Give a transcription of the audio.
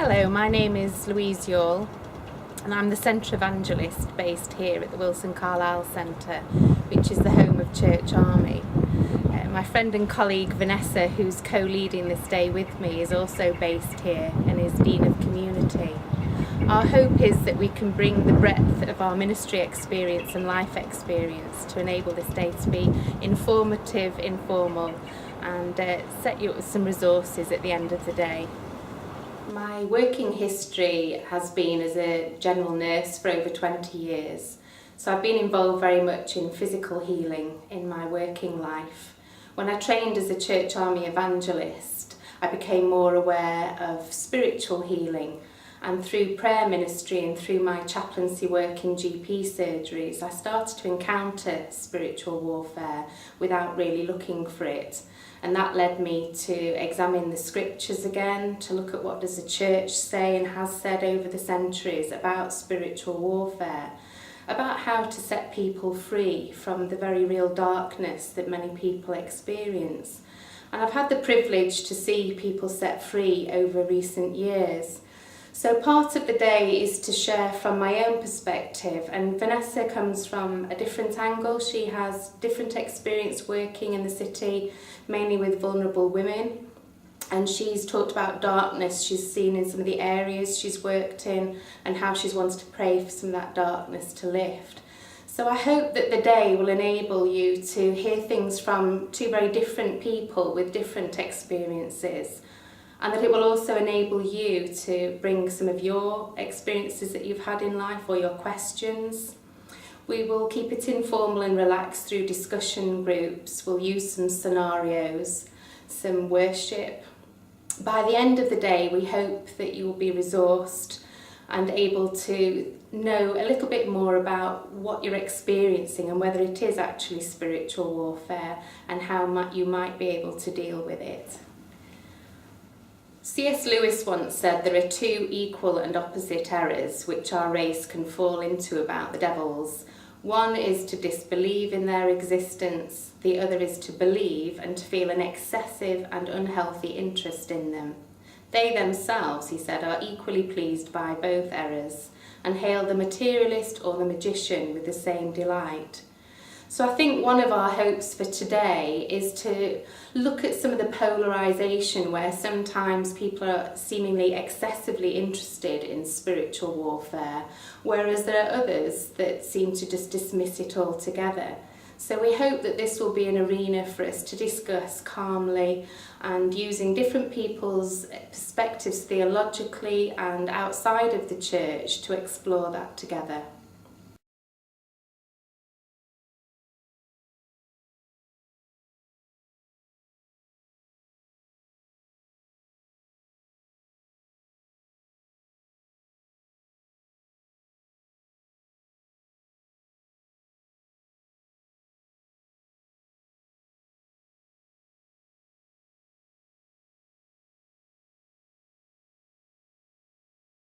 Hello, my name is Louise Yaull and I'm the Centre Evangelist based here at the Wilson Carlisle Centre, which is the home of Church Army. My friend and colleague Vanessa, who's co-leading this day with me, is also based here and is Dean of Community. Our hope is that we can bring the breadth of our ministry experience and life experience to enable this day to be informative, informal, and set you up with some resources at the end of the day. My working history has been as a general nurse for over 20 years, so I've been involved very much in physical healing in my working life. When I trained as a Church Army evangelist, I became more aware of spiritual healing, and through prayer ministry and through my chaplaincy work in GP surgeries, I started to encounter spiritual warfare without really looking for it. And that led me to examine the scriptures again, to look at what does the church say and has said over the centuries about spiritual warfare, about how to set people free from the very real darkness that many people experience. And I've had the privilege to see people set free over recent years. So part of the day is to share from my own perspective, and Vanessa comes from a different angle. She has different experience working in the city, mainly with vulnerable women, and she's talked about darkness she's seen in some of the areas she's worked in and how she's wanted to pray for some of that darkness to lift. So I hope that the day will enable you to hear things from two very different people with different experiences, and that it will also enable you to bring some of your experiences that you've had in life or your questions. We will keep it informal and relaxed through discussion groups. We'll use some scenarios, some worship. By the end of the day, we hope that you will be resourced and able to know a little bit more about what you're experiencing and whether it is actually spiritual warfare and how you might be able to deal with it. C.S. Lewis once said there are two equal and opposite errors which our race can fall into about the devils. One is to disbelieve in their existence, the other is to believe and to feel an excessive and unhealthy interest in them. They themselves, he said, are equally pleased by both errors and hail the materialist or the magician with the same delight. So I think one of our hopes for today is to look at some of the polarisation where sometimes people are seemingly excessively interested in spiritual warfare, whereas there are others that seem to just dismiss it altogether. So we hope that this will be an arena for us to discuss calmly and using different people's perspectives theologically and outside of the church to explore that together.